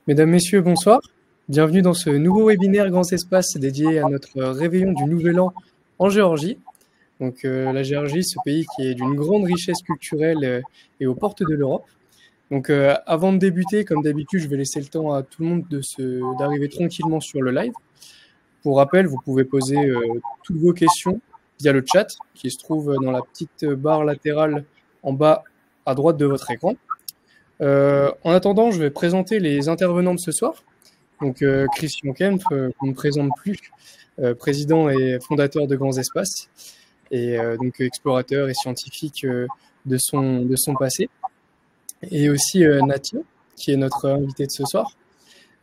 Mesdames, Messieurs, bonsoir. Bienvenue dans ce nouveau webinaire Grands Espaces dédié à notre réveillon du Nouvel An en Géorgie. Donc, la Géorgie, ce pays qui est d'une grande richesse culturelle et aux portes de l'Europe. Donc, avant de débuter, comme d'habitude, je vais laisser le temps à tout le monde d'arriver tranquillement sur le live. Pour rappel, vous pouvez poser toutes vos questions via le chat qui se trouve dans la petite barre latérale en bas à droite de votre écran. En attendant, je vais présenter les intervenants de ce soir. Donc, Christian Kempf, qu'on ne présente plus, président et fondateur de Grands Espaces, et donc explorateur et scientifique de son passé. Et aussi Natia, qui est notre invitée de ce soir.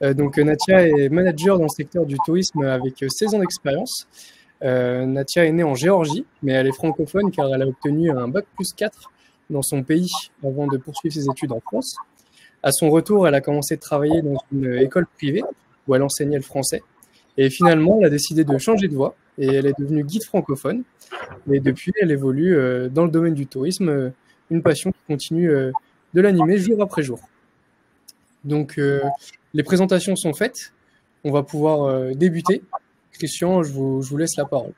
Donc, Natia est manager dans le secteur du tourisme avec 16 ans d'expérience. Natia est née en Géorgie, mais elle est francophone car elle a obtenu un bac+4 dans son pays avant de poursuivre ses études en France. À son retour, elle a commencé de travailler dans une école privée où elle enseignait le français. Et finalement, elle a décidé de changer de voie et elle est devenue guide francophone. Et depuis, elle évolue dans le domaine du tourisme, une passion qui continue de l'animer jour après jour. Donc, les présentations sont faites. On va pouvoir débuter. Christian, je vous laisse la parole.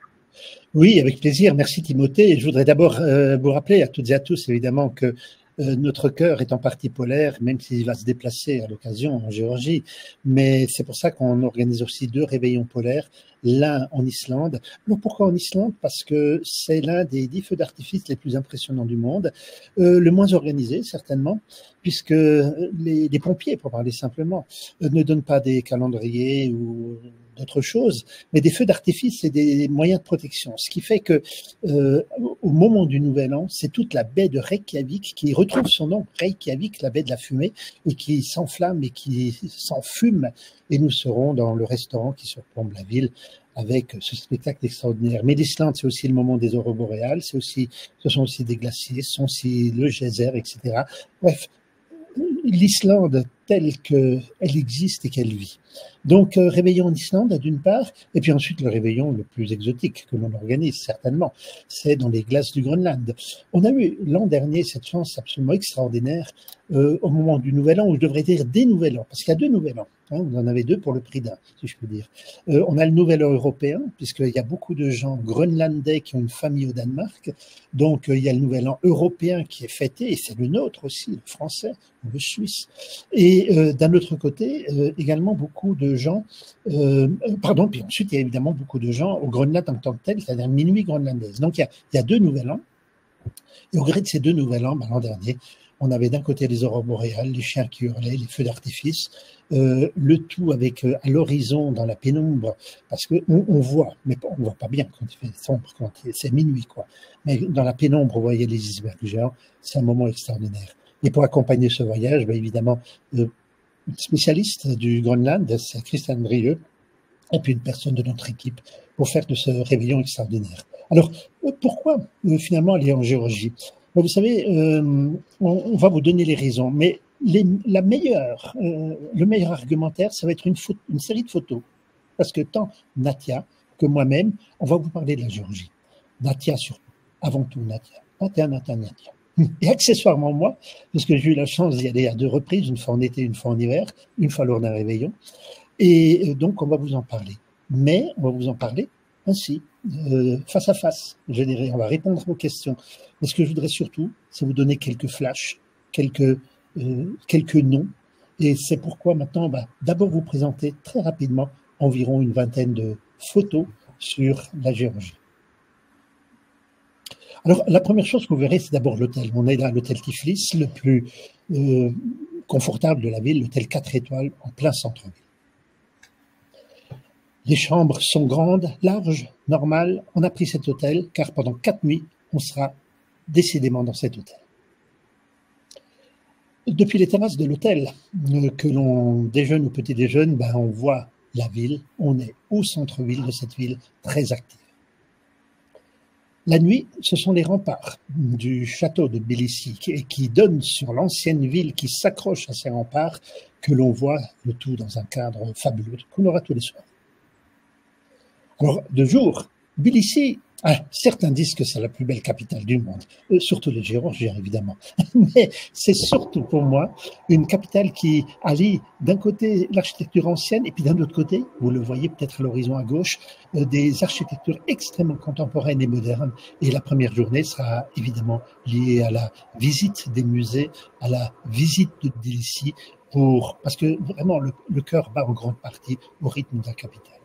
Oui, avec plaisir. Merci Timothée. Et je voudrais d'abord vous rappeler à toutes et à tous, évidemment, que notre cœur est en partie polaire, même s'il va se déplacer à l'occasion en Géorgie. Mais c'est pour ça qu'on organise aussi 2 réveillons polaires, l'un en Islande. Alors pourquoi en Islande? Parce que c'est l'un des 10 feux d'artifice les plus impressionnants du monde, le moins organisé certainement, puisque les pompiers, pour parler simplement, ne donnent pas des calendriers ou d'autres choses, mais des feux d'artifice, c'est des moyens de protection. Ce qui fait que au moment du Nouvel An, c'est toute la baie de Reykjavik qui retrouve son nom, Reykjavik, la baie de la fumée, et qui s'enflamme et qui s'enfume. Et nous serons dans le restaurant qui surplombe la ville avec ce spectacle extraordinaire. Mais l'Islande, c'est aussi le moment des aurores boréales, ce sont aussi des glaciers, ce sont aussi le geyser, etc. Bref, l'Islande telle qu'elle existe et qu'elle vit. Donc, réveillon en Islande, d'une part, et puis ensuite le réveillon le plus exotique que l'on organise, certainement, c'est dans les glaces du Groenland. On a eu l'an dernier cette chance absolument extraordinaire au moment du Nouvel An, ou je devrais dire des Nouvel An, parce qu'il y a 2 Nouvel An, hein, vous en avez 2 pour le prix d'un, si je peux dire. On a le Nouvel An européen, puisqu'il y a beaucoup de gens groenlandais qui ont une famille au Danemark, donc il y a le Nouvel An européen qui est fêté, et c'est le nôtre aussi, le français, le suisse. Et d'un autre côté, également beaucoup de gens, puis ensuite il y a évidemment beaucoup de gens au Groenland en tant que tel, c'est-à-dire minuit groenlandaise. Donc il y a 2 Nouvel An, et au gré de ces 2 Nouvel An, l'an dernier, on avait d'un côté les aurores boréales, les chiens qui hurlaient, les feux d'artifice, le tout avec à l'horizon dans la pénombre, parce qu'on voit, mais on ne voit pas bien quand il fait sombre, quand c'est minuit, quoi. Mais dans la pénombre, vous voyez les icebergs géants, c'est un moment extraordinaire. Et pour accompagner ce voyage, évidemment, une spécialiste du Groenland, c'est Christiane Brieux, et puis une personne de notre équipe pour faire de ce réveillon extraordinaire. Alors, pourquoi finalement aller en Géorgie? Vous savez, on va vous donner les raisons, mais le meilleur argumentaire, ça va être une série de photos. Parce que tant Natia que moi-même, on va vous parler de la Géorgie. Natia surtout, avant tout Natia. Natia. Et accessoirement moi, parce que j'ai eu la chance d'y aller à 2 reprises, une fois en été, une fois en hiver, une fois lors d'un réveillon. Et donc, on va vous en parler. Mais on va vous en parler ainsi, face à face. Je dirais, on va répondre à vos questions. Mais ce que je voudrais surtout, c'est vous donner quelques flashs, quelques noms. Et c'est pourquoi maintenant, on va d'abord vous présenter très rapidement environ une vingtaine de photos sur la Géorgie. Alors, la première chose que vous verrez, c'est d'abord l'hôtel. On est là à l'hôtel Tiflis, le plus confortable de la ville, l'hôtel 4 étoiles en plein centre-ville. Les chambres sont grandes, larges, normales. On a pris cet hôtel car pendant 4 nuits, on sera décidément dans cet hôtel. Depuis les terrasses de l'hôtel, que l'on déjeune ou petit déjeune, on voit la ville. On est au centre-ville de cette ville très active. La nuit, ce sont les remparts du château de Tbilissi qui donnent sur l'ancienne ville qui s'accroche à ces remparts que l'on voit le tout dans un cadre fabuleux qu'on aura tous les soirs. Alors, de jour, Tbilissi, certains disent que c'est la plus belle capitale du monde, surtout les Géorgiens évidemment, mais c'est surtout pour moi une capitale qui allie d'un côté l'architecture ancienne et puis d'un autre côté, vous le voyez peut-être à l'horizon à gauche, des architectures extrêmement contemporaines et modernes. Et la première journée sera évidemment liée à la visite des musées, à la visite de Tbilissi, parce que vraiment le cœur bat en grande partie au rythme de la capitale.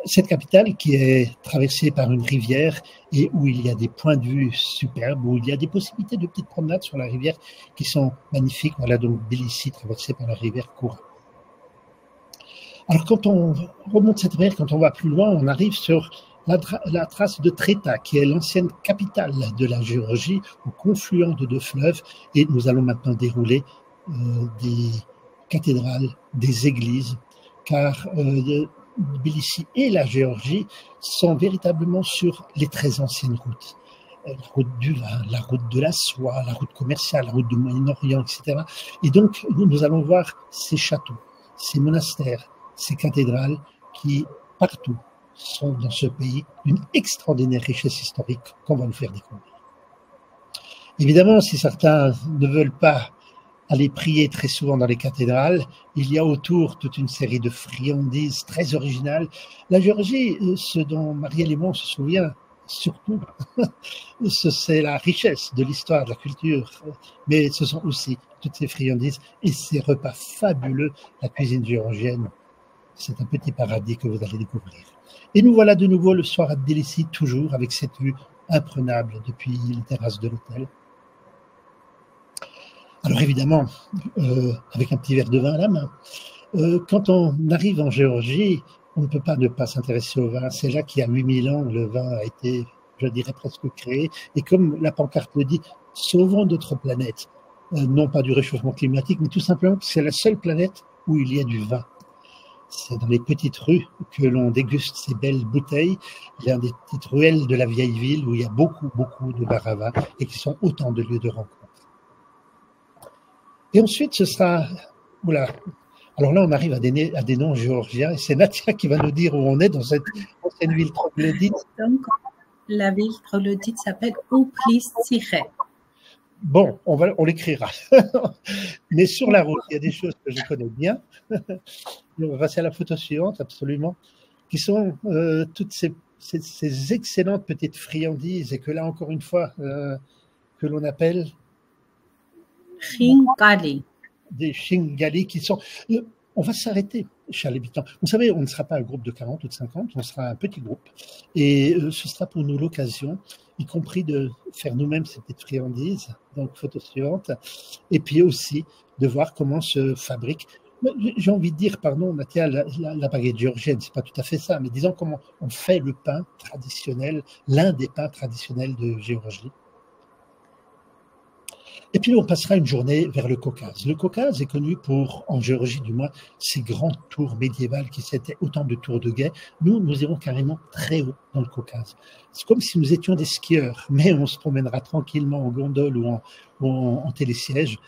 Cette capitale qui est traversée par une rivière et où il y a des points de vue superbes, où il y a des possibilités de petites promenades sur la rivière qui sont magnifiques. Voilà donc Tbilissi traversée par la rivière Koura. Alors quand on remonte cette rivière, quand on va plus loin, on arrive sur la trace de Treta, qui est l'ancienne capitale de la Géorgie, au confluent de deux fleuves, et nous allons maintenant dérouler des cathédrales, des églises, car Tbilissi et la Géorgie sont véritablement sur les très anciennes routes. La route du vin, la route de la soie, la route commerciale, la route du Moyen-Orient, etc. Et donc, nous allons voir ces châteaux, ces monastères, ces cathédrales qui, partout, sont dans ce pays d'une extraordinaire richesse historique qu'on va nous faire découvrir. Évidemment, si certains ne veulent pas aller prier très souvent dans les cathédrales, il y a autour toute une série de friandises très originales. La Géorgie, ce dont Marielle et moi on se souvient surtout, c'est la richesse de l'histoire, de la culture, mais ce sont aussi toutes ces friandises et ces repas fabuleux. La cuisine géorgienne, c'est un petit paradis que vous allez découvrir. Et nous voilà de nouveau le soir à Tbilissi, toujours avec cette vue imprenable depuis les terrasses de l'hôtel. Alors évidemment, avec un petit verre de vin à la main. Quand on arrive en Géorgie, on ne peut pas ne pas s'intéresser au vin. C'est là qu'il y a 8000 ans, le vin a été, je dirais, presque créé. Et comme la pancarte le dit, sauvons notre planète. Non pas du réchauffement climatique, mais tout simplement parce que c'est la seule planète où il y a du vin. C'est dans les petites rues que l'on déguste ces belles bouteilles. Il y a des petites ruelles de la vieille ville où il y a beaucoup, beaucoup de bars à vin et qui sont autant de lieux de rencontre. Et ensuite, ce sera... Oula. Alors là, on arrive à des noms géorgiens et c'est Nadia qui va nous dire où on est dans cette ancienne ville troglodyte. Donc, la ville troglodyte s'appelle Uplistsihe. Bon, on l'écrira. Mais sur la route, il y a des choses que je connais bien. On va passer à la photo suivante, absolument, qui sont toutes ces excellentes petites friandises et que là, encore une fois, que l'on appelle... Shingali. Des Shingali qui sont... On va s'arrêter, chers habitants. Vous savez, on ne sera pas un groupe de 40 ou de 50, on sera un petit groupe. Et ce sera pour nous l'occasion, y compris de faire nous-mêmes ces petites friandises, donc photo suivante, et puis aussi de voir comment se fabrique. J'ai envie de dire, pardon, Nadia, la baguette géorgienne, c'est pas tout à fait ça, mais disons comment on fait le pain traditionnel, l'un des pains traditionnels de Géorgie. Et puis on passera une journée vers le Caucase. Le Caucase est connu pour, en Géorgie du moins, ces grandes tours médiévales qui étaient autant de tours de guet. Nous irons carrément très haut dans le Caucase. C'est comme si nous étions des skieurs, mais on se promènera tranquillement en gondole ou en télésiège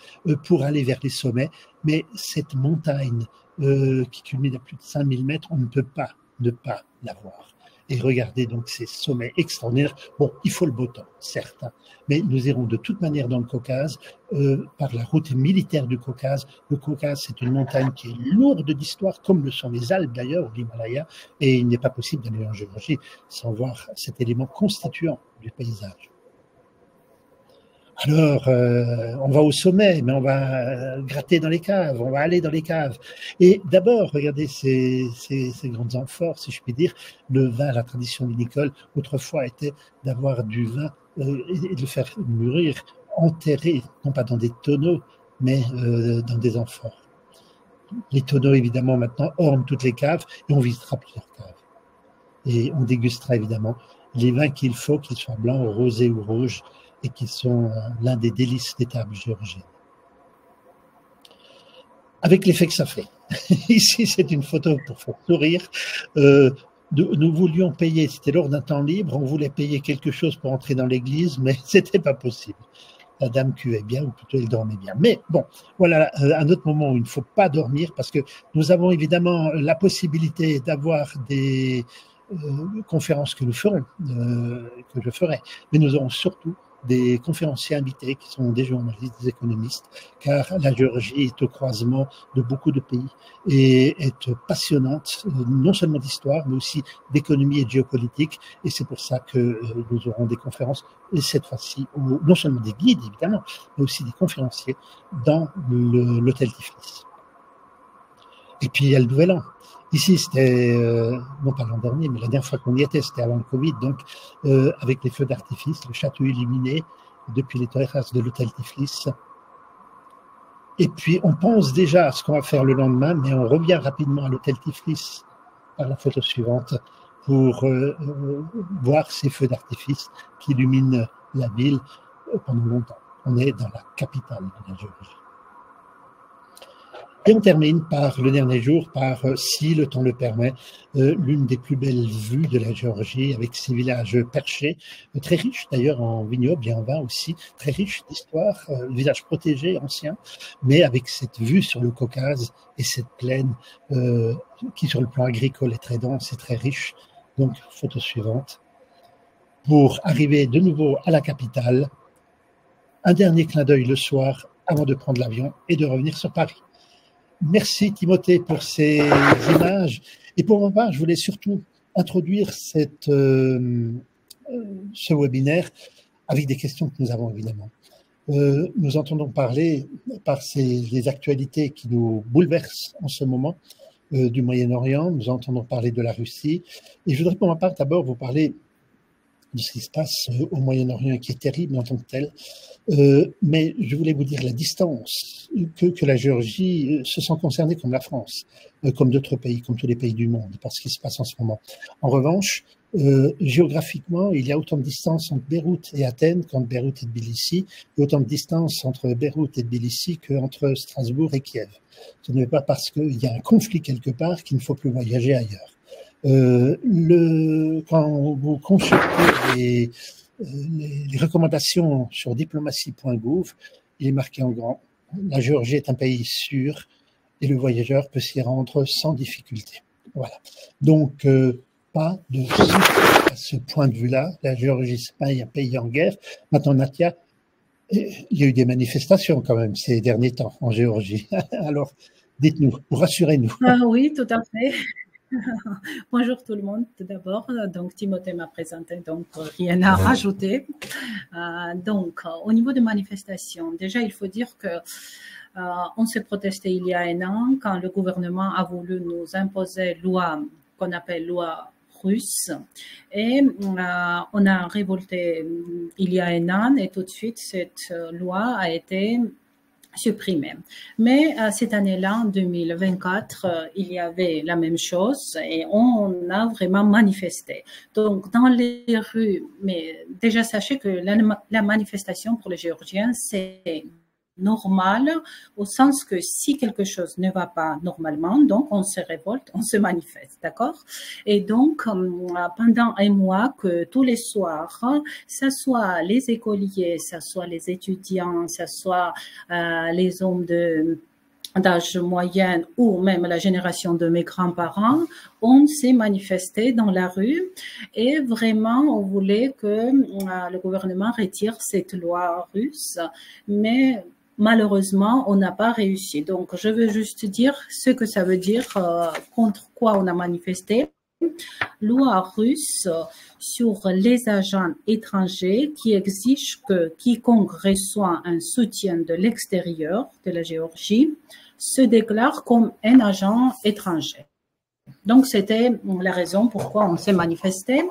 pour aller vers les sommets. Mais cette montagne qui culmine à plus de 5000 mètres, on ne peut pas ne pas la voir. Et regardez donc ces sommets extraordinaires. Bon, il faut le beau temps, certes, mais nous irons de toute manière dans le Caucase, par la route militaire du Caucase. Le Caucase, c'est une montagne qui est lourde d'histoire, comme le sont les Alpes d'ailleurs, ou l'Himalaya, et il n'est pas possible d'aller en Géorgie sans voir cet élément constituant du paysage. Alors, on va au sommet, mais on va gratter dans les caves, on va aller dans les caves. Et d'abord, regardez ces grandes amphores, si je puis dire. Le vin, la tradition vinicole, autrefois, était d'avoir du vin et de le faire mûrir, enterré, non pas dans des tonneaux, mais dans des amphores. Les tonneaux, évidemment, maintenant, ornent toutes les caves et on visitera plusieurs caves. Et on dégustera, évidemment, les vins qu'il faut, qu'ils soient blancs, rosés ou rouges, et qui sont l'un des délices des tables géorgiennes. Avec l'effet que ça fait. Ici, c'est une photo pour faire sourire. Nous voulions payer, c'était lors d'un temps libre, on voulait payer quelque chose pour entrer dans l'église, mais c'était pas possible. La dame cuait bien, ou plutôt elle dormait bien. Mais bon, voilà un autre moment où il ne faut pas dormir, parce que nous avons évidemment la possibilité d'avoir des conférences que nous ferons, que je ferai. Mais nous aurons surtout des conférenciers invités qui sont des journalistes, des économistes, car la Géorgie est au croisement de beaucoup de pays et est passionnante, non seulement d'histoire, mais aussi d'économie et de géopolitique. Et c'est pour ça que nous aurons des conférences, et cette fois-ci, non seulement des guides, évidemment, mais aussi des conférenciers dans l'hôtel Tiflis. Et puis, il y a le Nouvel An. Ici, c'était, non pas l'an dernier, mais la dernière fois qu'on y était, c'était avant le Covid, donc avec les feux d'artifice, le château illuminé depuis les terrasses de l'hôtel Tiflis. Et puis, on pense déjà à ce qu'on va faire le lendemain, mais on revient rapidement à l'hôtel Tiflis par la photo suivante pour voir ces feux d'artifice qui illuminent la ville pendant longtemps. On est dans la capitale de la Géorgie. Et on termine par le dernier jour, par, si le temps le permet, l'une des plus belles vues de la Géorgie, avec ses villages perchés, très riches d'ailleurs en vignobles et en vin aussi, très riches d'histoire, villages protégés, anciens, mais avec cette vue sur le Caucase et cette plaine qui sur le plan agricole est très dense et très riche. Donc, photo suivante. Pour arriver de nouveau à la capitale, un dernier clin d'œil le soir avant de prendre l'avion et de revenir sur Paris. Merci Timothée pour ces images. Et pour ma part, je voulais surtout introduire ce webinaire avec des questions que nous avons évidemment. Nous entendons parler par les actualités qui nous bouleversent en ce moment du Moyen-Orient. Nous entendons parler de la Russie. Et je voudrais pour ma part d'abord vous parler de ce qui se passe au Moyen-Orient, qui est terrible en tant que tel. Mais je voulais vous dire la distance que la Géorgie se sent concernée comme la France, comme d'autres pays, comme tous les pays du monde, par ce qui se passe en ce moment. En revanche, géographiquement, il y a autant de distance entre Beyrouth et Athènes qu'entre Beyrouth et Tbilissi, et autant de distance entre Beyrouth et Tbilissi qu'entre Strasbourg et Kiev. Ce n'est pas parce qu'il y a un conflit quelque part qu'il ne faut plus voyager ailleurs. Quand vous consultez les recommandations sur diplomatie.gouv, il est marqué en grand: la Géorgie est un pays sûr et le voyageur peut s'y rendre sans difficulté. Voilà. Donc, pas de souci à ce point de vue-là. La Géorgie, c'est pas un pays en guerre. Maintenant, Natia, il y a eu des manifestations quand même ces derniers temps en Géorgie. Alors, dites-nous, rassurez-nous. Oui, tout à fait. Bonjour tout le monde, tout d'abord. Donc, Timothée m'a présenté, donc rien à rajouter. Au niveau des manifestations, déjà, il faut dire que on s'est protesté il y a un an quand le gouvernement a voulu nous imposer loi qu'on appelle loi russe. Et on a révolté il y a un an et tout de suite, cette loi a été supprimée. Mais cette année-là, en 2024, il y avait la même chose et on a vraiment manifesté. Donc, dans les rues, mais déjà sachez que la manifestation pour les Géorgiens, c'est normal, au sens que si quelque chose ne va pas normalement, donc on se révolte, on se manifeste, d'accord? Et donc, pendant un mois, que tous les soirs, ça soit les écoliers, ça soit les étudiants, ça soit les hommes d'âge moyen ou même la génération de mes grands-parents, on s'est manifesté dans la rue et vraiment on voulait que le gouvernement retire cette loi russe, mais malheureusement, on n'a pas réussi. Donc, je veux juste dire ce que ça veut dire, contre quoi on a manifesté. Loi russe sur les agents étrangers qui exige que quiconque reçoit un soutien de l'extérieur de la Géorgie se déclare comme un agent étranger. Donc, c'était la raison pourquoi on s'est manifesté.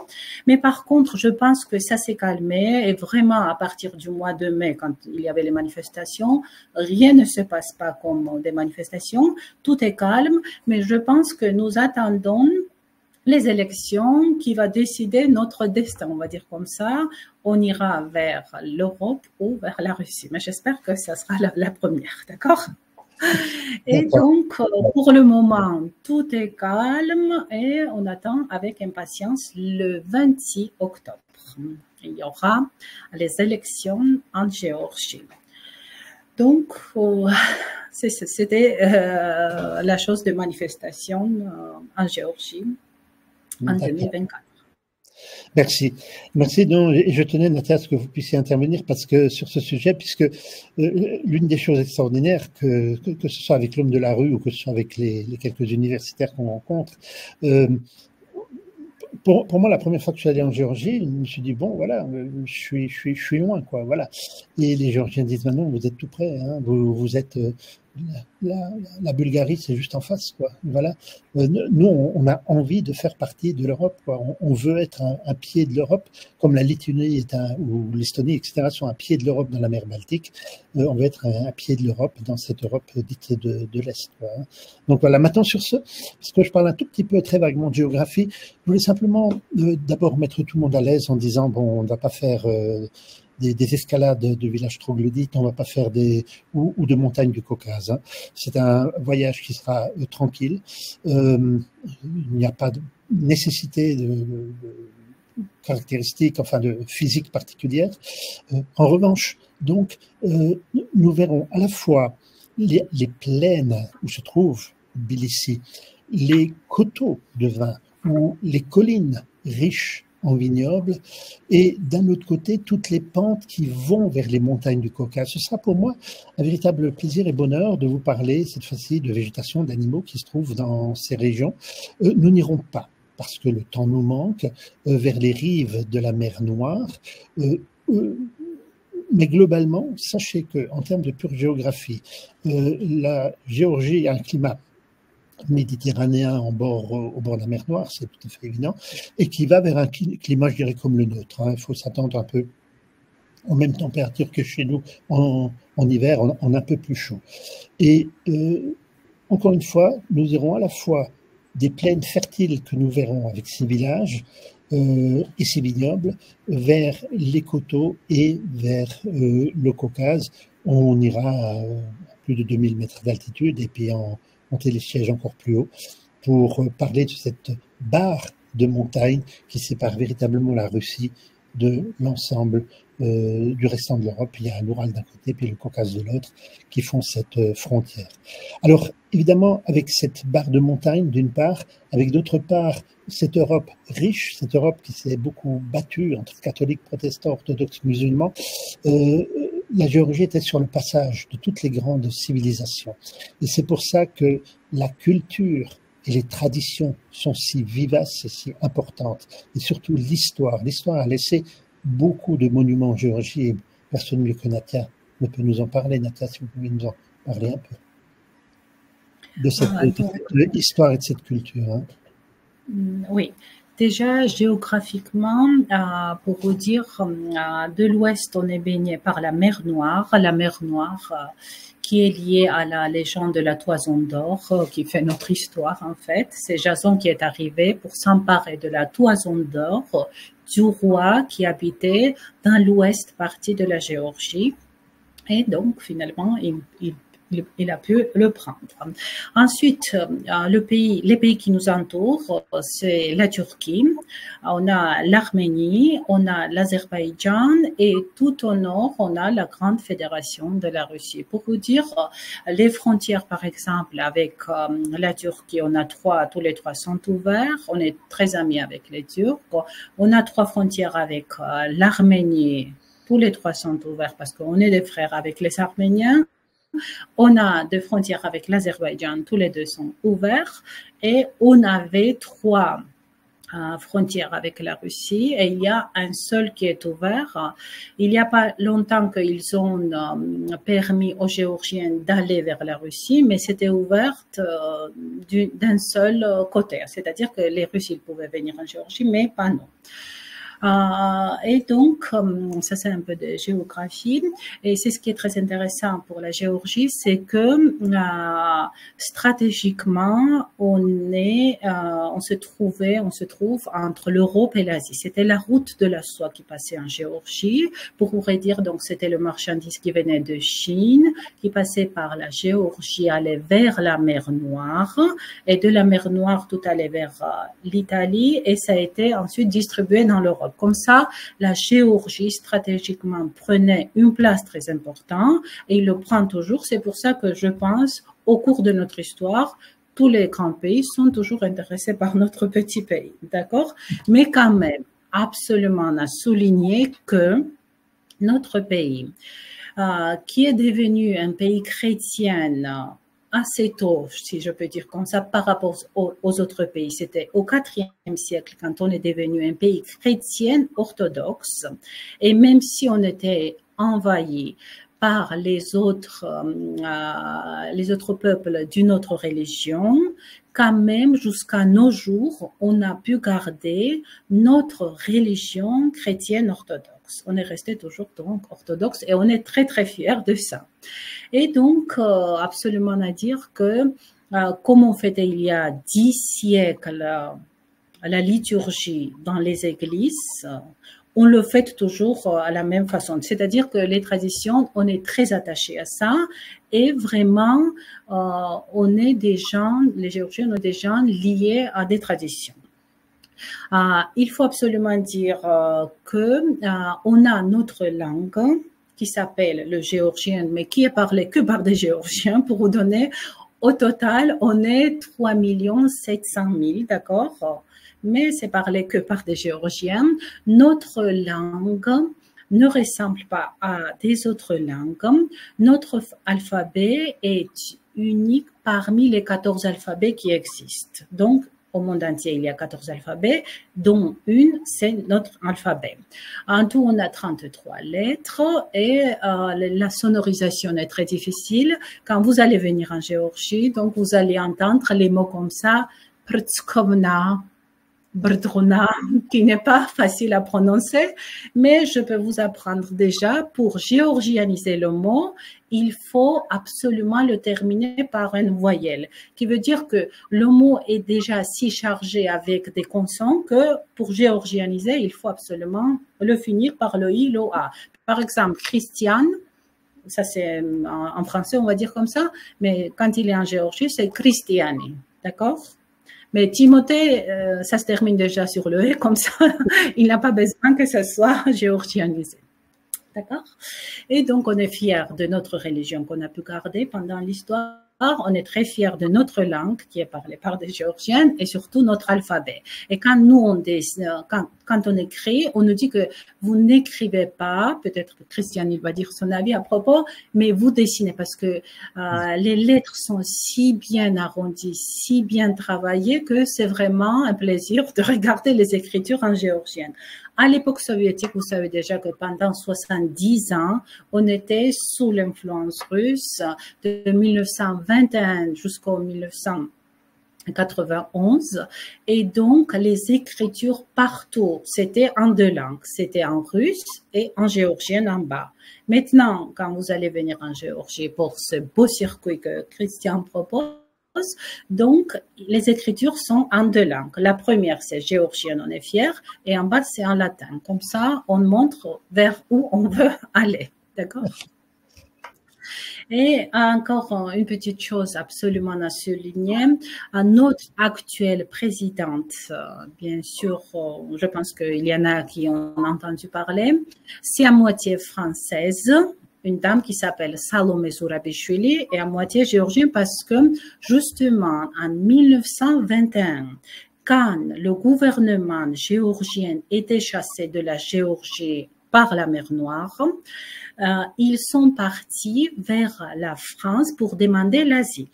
Mais par contre, je pense que ça s'est calmé et vraiment à partir du mois de mai, quand il y avait les manifestations, rien ne se passe pas comme des manifestations. Tout est calme, mais je pense que nous attendons les élections qui va décider notre destin, on va dire comme ça. On ira vers l'Europe ou vers la Russie. Mais j'espère que ça sera la première, d'accord? Et donc, pour le moment, tout est calme et on attend avec impatience le 26 octobre. Il y aura les élections en Géorgie. Donc, c'était la chose de manifestation en Géorgie. en 2024. Merci. Merci. Donc, je tenais, Nadia, à ce que vous puissiez intervenir parce que sur ce sujet, puisque l'une des choses extraordinaires, que ce soit avec l'homme de la rue ou que ce soit avec les quelques universitaires qu'on rencontre, pour moi, la première fois que je suis allé en Géorgie, je me suis dit, bon, voilà, je suis loin, quoi, voilà. Et les Géorgiens disent, maintenant, vous êtes tout près, hein, vous êtes, la Bulgarie, c'est juste en face, quoi, voilà. Nous, on a envie de faire partie de l'Europe, quoi. On veut être un pied de l'Europe, comme la Lituanie ou l'Estonie, etc., sont un pied de l'Europe dans la mer Baltique. On veut être un pied de l'Europe dans cette Europe dite de l'Est, quoi, hein. Donc voilà, maintenant sur ce, parce que je parle un tout petit peu très vaguement de géographie, je voulais simplement d'abord mettre tout le monde à l'aise en disant, bon, on ne va pas faire des escalades de villages troglodytes, on ne va pas faire ou de montagnes du Caucase, hein. C'est un voyage qui sera tranquille. Il n'y a pas de nécessité de caractéristiques, enfin de physique particulière. En revanche, donc, nous verrons à la fois les plaines où se trouve Tbilissi, les coteaux de vin ou les collines riches en vignobles, et d'un autre côté, toutes les pentes qui vont vers les montagnes du Caucase. Ce sera pour moi un véritable plaisir et bonheur de vous parler cette fois-ci de végétation, d'animaux qui se trouvent dans ces régions. Nous n'irons pas, parce que le temps nous manque, vers les rives de la mer Noire. Mais globalement, sachez qu'en termes de pure géographie, la Géorgie a un climat méditerranéen au bord de la mer Noire, c'est tout à fait évident, et qui va vers un climat, je dirais, comme le nôtre, hein. Il faut s'attendre un peu aux mêmes températures que chez nous en hiver, en un peu plus chaud. Et encore une fois, nous irons à la fois des plaines fertiles que nous verrons avec ces villages et ces vignobles vers les coteaux et vers le Caucase. On ira à plus de 2000 mètres d'altitude et puis monter les sièges encore plus haut pour parler de cette barre de montagne qui sépare véritablement la Russie de l'ensemble du restant de l'Europe. Il y a l'Oural d'un côté puis le Caucase de l'autre qui font cette frontière. Alors évidemment avec cette barre de montagne d'une part, avec d'autre part cette Europe riche, cette Europe qui s'est beaucoup battue entre catholiques, protestants, orthodoxes, musulmans, la Géorgie était sur le passage de toutes les grandes civilisations. Et c'est pour ça que la culture et les traditions sont si vivaces et si importantes. Et surtout l'histoire. L'histoire a laissé beaucoup de monuments en Géorgie et personne mieux que Nadia ne peut nous en parler. Nadia, si vous pouvez nous en parler un peu de cette histoire et de cette culture, hein. Oui. Déjà, géographiquement, pour vous dire, de l'ouest, on est baigné par la mer Noire qui est liée à la légende de la Toison d'Or, qui fait notre histoire en fait. C'est Jason qui est arrivé pour s'emparer de la Toison d'Or du roi qui habitait dans l'ouest partie de la Géorgie. Et donc, finalement, il a pu le prendre. Ensuite, les pays qui nous entourent, c'est la Turquie, on a l'Arménie, on a l'Azerbaïdjan et tout au nord, on a la Grande Fédération de la Russie. Pour vous dire, les frontières, par exemple, avec la Turquie, tous les trois sont ouverts, on est très amis avec les Turcs. On a 3 frontières avec l'Arménie, tous les 3 sont ouverts parce qu'on est des frères avec les Arméniens. On a 2 frontières avec l'Azerbaïdjan, tous les 2 sont ouverts et on avait 3 frontières avec la Russie et il y a un seul qui est ouvert. Il n'y a pas longtemps qu'ils ont permis aux Géorgiens d'aller vers la Russie, mais c'était ouvert d'un seul côté, c'est-à-dire que les Russes ils pouvaient venir en Géorgie, mais pas nous. Et donc, ça c'est un peu de géographie. Et c'est ce qui est très intéressant pour la Géorgie, c'est que stratégiquement, on se trouve entre l'Europe et l'Asie. C'était la route de la soie qui passait en Géorgie. Pour vous dire, donc c'était le marchandise qui venait de Chine, qui passait par la Géorgie, allait vers la mer Noire, et de la mer Noire, tout allait vers l'Italie, et ça a été ensuite distribué dans l'Europe. Comme ça, la Géorgie, stratégiquement, prenait une place très importante et il le prend toujours. C'est pour ça que je pense, au cours de notre histoire, tous les grands pays sont toujours intéressés par notre petit pays, d'accord? Mais quand même, absolument à souligner que notre pays, qui est devenu un pays chrétien assez tôt, si je peux dire comme ça, par rapport aux autres pays. C'était au IVe siècle quand on est devenu un pays chrétien orthodoxe. Et même si on était envahi par les autres peuples d'une autre religion, quand même, jusqu'à nos jours, on a pu garder notre religion chrétienne orthodoxe. On est resté toujours donc orthodoxe et on est très, très fiers de ça. Et donc, absolument à dire que, comme on faisait il y a 10 siècles la liturgie dans les églises, on le fait toujours à la même façon. C'est-à-dire que les traditions, on est très attaché à ça et vraiment, on est des gens, les Géorgiens, on est des gens liés à des traditions. Il faut absolument dire que on a notre langue qui s'appelle le géorgien, mais qui est parlé que par des Géorgiens. Pour vous donner, au total, on est 3 700 000, d'accord? Mais c'est parlé que par des Géorgiens. Notre langue ne ressemble pas à des autres langues. Notre alphabet est unique parmi les 14 alphabets qui existent. Donc, au monde entier, il y a 14 alphabets, dont une, c'est notre alphabet. En tout, on a 33 lettres et la sonorisation est très difficile. Quand vous allez venir en Géorgie, donc vous allez entendre les mots comme ça, Prtskovna, Brdrona, qui n'est pas facile à prononcer, mais je peux vous apprendre déjà, pour géorgianiser le mot, il faut absolument le terminer par une voyelle, qui veut dire que le mot est déjà si chargé avec des consonnes que pour géorgianiser, il faut absolument le finir par le I, le A. Par exemple, Christiane, ça c'est en français, on va dire comme ça, mais quand il est en Géorgie, c'est Christiani, d'accord? Mais Timothée, ça se termine déjà sur le « et », comme ça, il n'a pas besoin que ce soit géorgianisé. D'accord? Et donc, on est fiers de notre religion qu'on a pu garder pendant l'histoire. On est très fiers de notre langue qui est parlée par des Géorgiens et surtout notre alphabet. Et quand nous, quand on écrit, on nous dit que vous n'écrivez pas, peut-être que Christian, il va dire son avis à propos, mais vous dessinez parce que les lettres sont si bien arrondies, si bien travaillées que c'est vraiment un plaisir de regarder les écritures en géorgien. À l'époque soviétique, vous savez déjà que pendant 70 ans, on était sous l'influence russe de 1921 jusqu'au 1991. Et donc, les écritures partout, c'était en deux langues. C'était en russe et en géorgien en bas. Maintenant, quand vous allez venir en Géorgie pour ce beau circuit que Christian propose, donc, les écritures sont en deux langues. La première, c'est géorgien, on est fier, et en bas, c'est en latin. Comme ça, on montre vers où on veut aller. D'accord? Et encore une petite chose absolument à souligner, notre actuelle présidente, bien sûr, je pense qu'il y en a qui ont entendu parler, c'est à moitié française, une dame qui s'appelle Salome Zurabichvili et à moitié géorgienne parce que justement en 1921, quand le gouvernement géorgien était chassé de la Géorgie par la mer Noire, ils sont partis vers la France pour demander l'asile.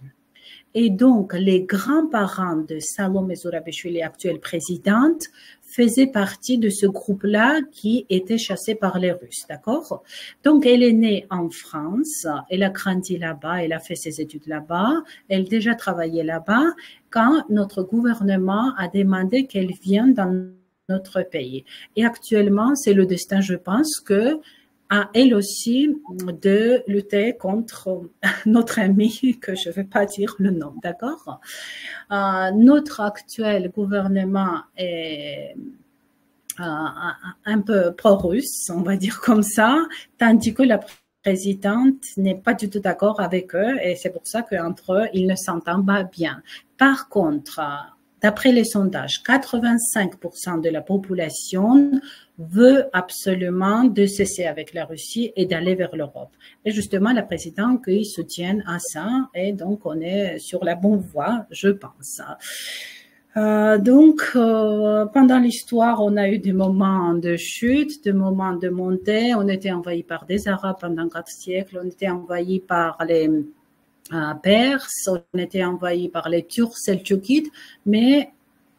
Et donc, les grands-parents de Salome Zurabichvili, actuelle présidente, faisaient partie de ce groupe-là qui était chassé par les Russes, d'accord? Donc, elle est née en France, elle a grandi là-bas, elle a fait ses études là-bas, elle a déjà travaillé là-bas, quand notre gouvernement a demandé qu'elle vienne dans notre pays. Et actuellement, c'est le destin, je pense, que à elle aussi de lutter contre notre ami, que je ne vais pas dire le nom, d'accord? Notre actuel gouvernement est un peu pro-russe, on va dire comme ça, tandis que la présidente n'est pas du tout d'accord avec eux et c'est pour ça qu'entre eux, ils ne s'entendent pas bien. Par contre, d'après les sondages, 85% de la population veut absolument de cesser avec la Russie et d'aller vers l'Europe. Et justement, la présidente qui soutient à ça, et donc on est sur la bonne voie, je pense. Pendant l'histoire, on a eu des moments de chute, des moments de montée. On était envahi par des Arabes pendant 4 siècles. On était envahi par les Perses. On était envahi par les Turcs seltchoukides. Mais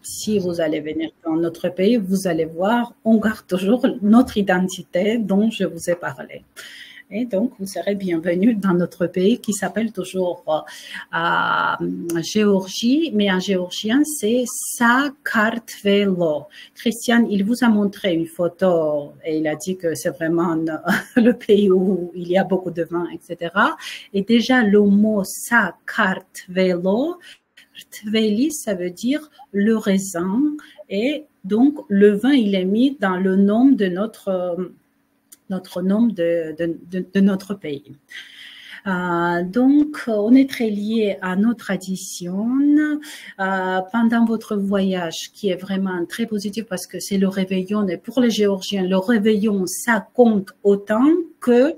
si vous allez venir dans notre pays, vous allez voir, on garde toujours notre identité dont je vous ai parlé. Et donc, vous serez bienvenus dans notre pays qui s'appelle toujours Géorgie, mais en géorgien, c'est Sakartvelo. Christian, il vous a montré une photo et il a dit que c'est vraiment le pays où il y a beaucoup de vin, etc. Et déjà, le mot Sakartvelo, Tveli, ça veut dire le raisin. Et donc, le vin, il est mis dans le nom de notre nom de notre pays. Donc, on est très lié à nos traditions. Pendant votre voyage, qui est vraiment très positif parce que c'est le réveillon, et pour les Géorgiens, le réveillon, ça compte autant que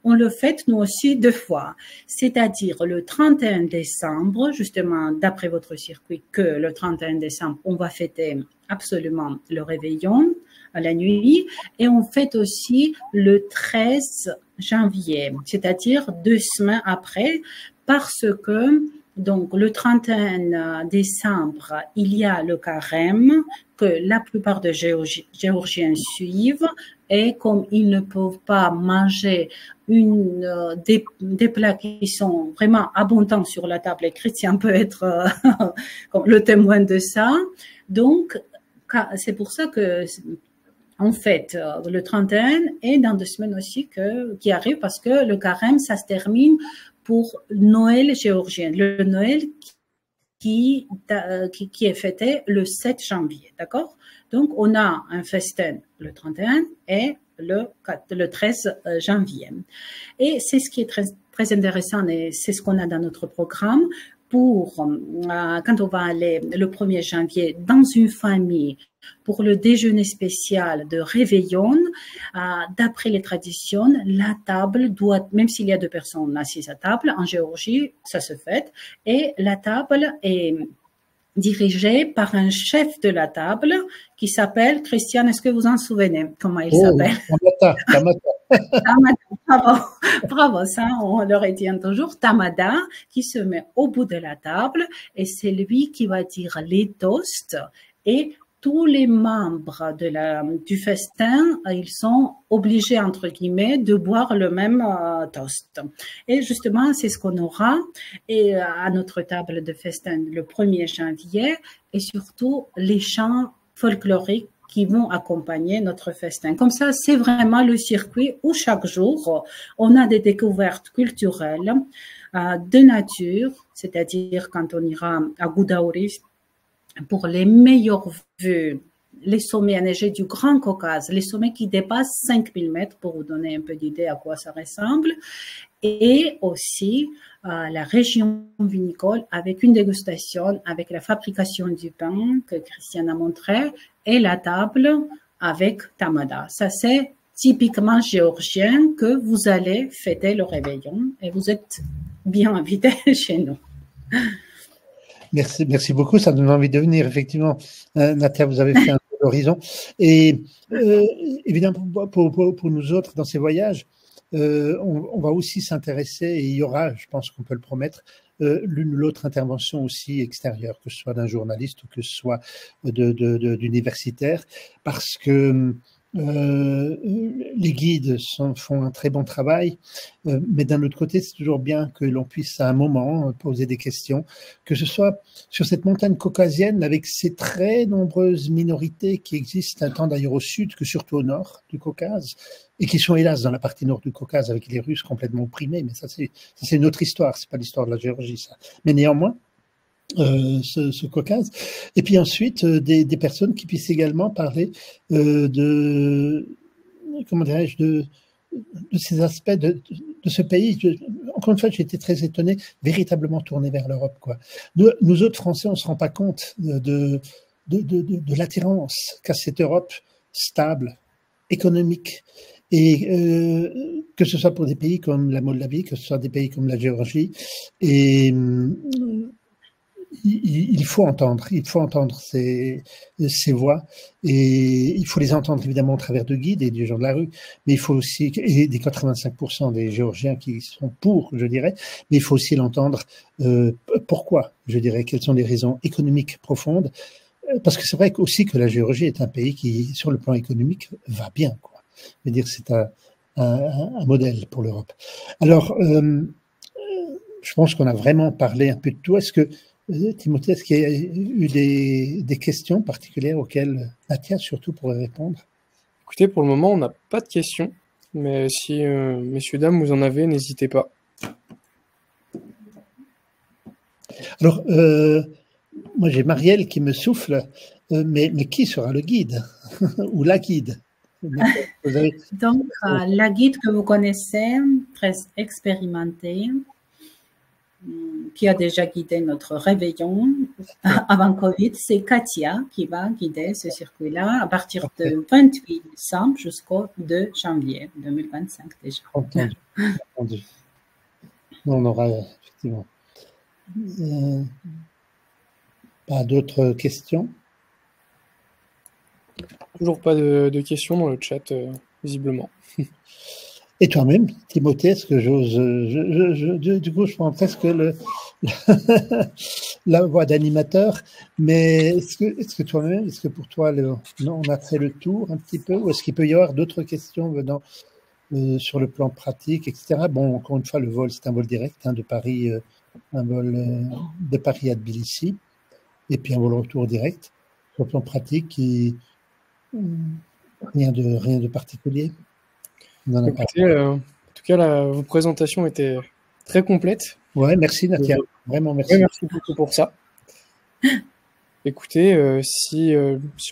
on le fête nous aussi 2 fois. C'est-à-dire le 31 décembre, justement, d'après votre circuit, que le 31 décembre, on va fêter absolument le réveillon à la nuit, et on fête aussi le 13 janvier, c'est-à-dire 2 semaines après, parce que donc le 31 décembre, il y a le carême que la plupart des Géorgiens suivent, et comme ils ne peuvent pas manger des plats qui sont vraiment abondants sur la table, et Christian peut être le témoin de ça, donc c'est pour ça que en fait, le 31 et dans 2 semaines aussi qui arrive parce que le carême, ça se termine pour Noël géorgien. Le Noël qui est fêté le 7 janvier, d'accord? Donc, on a un festin le 31 et le 13 janvier. Et c'est ce qui est très, très intéressant et c'est ce qu'on a dans notre programme. Quand on va aller le 1er janvier dans une famille pour le déjeuner spécial de réveillon, d'après les traditions, la table doit, même s'il y a 2 personnes assises à table, en Géorgie, ça se fait, et la table est dirigée par un chef de la table qui s'appelle, Christian, est-ce que vous en souvenez comment il s'appelle? Tamada. Bravo, ça, on le retient toujours. Tamada, qui se met au bout de la table, et c'est lui qui va dire les toasts, et tous les membres du festin, ils sont obligés, entre guillemets, de boire le même toast. Et justement, c'est ce qu'on aura et à notre table de festin le 1er janvier, et surtout les chants folkloriques qui vont accompagner notre festin. Comme ça, c'est vraiment le circuit où chaque jour, on a des découvertes culturelles de nature, c'est-à-dire quand on ira à Goudaouri, pour les meilleures vues, les sommets enneigés du Grand Caucase, les sommets qui dépassent 5000 mètres, pour vous donner un peu d'idée à quoi ça ressemble, et aussi la région vinicole avec une dégustation, avec la fabrication du pain que Christian a montré, et la table avec Tamada. Ça, c'est typiquement géorgien que vous allez fêter le réveillon, et vous êtes bien invités chez nous. Merci beaucoup, ça donne envie de venir, effectivement. Natia, vous avez fait un tour d'horizon. Et évidemment, pour nous autres, dans ces voyages, on va aussi s'intéresser, et il y aura, je pense qu'on peut le promettre, l'une ou l'autre intervention aussi extérieure, que ce soit d'un journaliste ou que ce soit d'universitaire, parce que les guides font un très bon travail, mais d'un autre côté, c'est toujours bien que l'on puisse à un moment poser des questions, que ce soit sur cette montagne caucasienne avec ces très nombreuses minorités qui existent tant d'ailleurs au sud que surtout au nord du Caucase, et qui sont hélas dans la partie nord du Caucase avec les Russes complètement opprimés, mais ça c'est une autre histoire, c'est pas l'histoire de la Géorgie ça. Mais néanmoins, ce Caucase, et puis ensuite des personnes qui puissent également parler comment dirais-je de ces aspects de ce pays encore une fois, j'ai été très étonné, véritablement tourné vers l'Europe, quoi. Nous autres Français, on ne se rend pas compte de l'attirance qu'a cette Europe stable, économique, et que ce soit pour des pays comme la Moldavie, que ce soit des pays comme la Géorgie, et il faut entendre ces voix, et il faut les entendre évidemment au travers de guides et des gens de la rue, mais il faut aussi, et des 85% des Géorgiens qui sont pour, je dirais, mais il faut aussi l'entendre pourquoi, je dirais, quelles sont les raisons économiques profondes, parce que c'est vrai aussi que la Géorgie est un pays qui, sur le plan économique, va bien, quoi. Je veux dire, c'est un modèle pour l'Europe. Alors, je pense qu'on a vraiment parlé un peu de tout. Est-ce que Timothée, est-ce qu'il y a eu des questions particulières auxquelles Natia surtout pourrait répondre? Écoutez, pour le moment, on n'a pas de questions, mais si, messieurs, dames, vous en avez, n'hésitez pas. Alors, moi j'ai Marielle qui me souffle, mais qui sera le guide ou la guide? Donc, la guide que vous connaissez, très expérimentée, qui a déjà guidé notre réveillon avant Covid, c'est Katia qui va guider ce circuit-là à partir de 28 décembre jusqu'au 2 janvier 2025 déjà. Entendu. On aura effectivement pas d'autres questions? Toujours pas de questions dans le chat, visiblement. Et toi-même, Timothée, est-ce que du coup, je prends presque la voix d'animateur, mais est-ce que toi-même, est-ce que pour toi, on a fait le tour un petit peu, ou est-ce qu'il peut y avoir d'autres questions venant sur le plan pratique, etc. Bon, encore une fois, le vol, c'est un vol direct de Paris, un vol de Paris à Tbilissi, et puis un vol retour direct. Sur le plan pratique, rien de particulier. Écoutez, en tout cas, vos présentations étaient très complètes. Ouais, merci Natia, vraiment merci. Ouais, merci beaucoup pour ça. Écoutez, si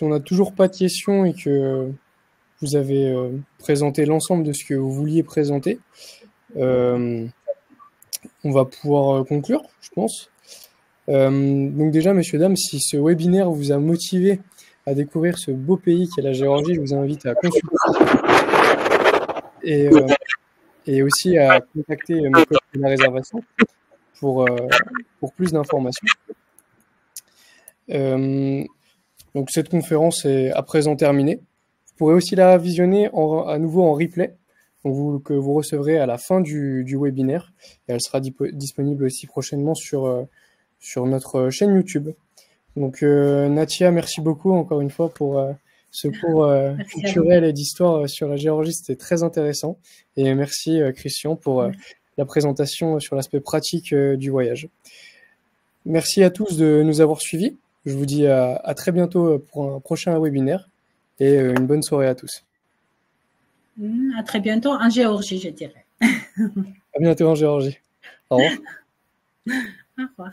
on n'a toujours pas de questions et que vous avez présenté l'ensemble de ce que vous vouliez présenter, on va pouvoir conclure, je pense. Donc déjà, messieurs, dames, si ce webinaire vous a motivé à découvrir ce beau pays qu'est la Géorgie, je vous invite à consulter et aussi à contacter mes collègues de la réservation pour plus d'informations. Donc cette conférence est à présent terminée. Vous pourrez aussi la visionner à nouveau en replay, que vous recevrez à la fin du webinaire, et elle sera disponible aussi prochainement sur notre chaîne YouTube. Donc Natia, merci beaucoup encore une fois pour ce cours culturel et d'histoire sur la Géorgie, c'était très intéressant. Et merci Christian pour la présentation sur l'aspect pratique du voyage. Merci à tous de nous avoir suivis. Je vous dis à très bientôt pour un prochain webinaire et une bonne soirée à tous. À très bientôt en Géorgie, je dirais. À bientôt en Géorgie. Au revoir. Au revoir.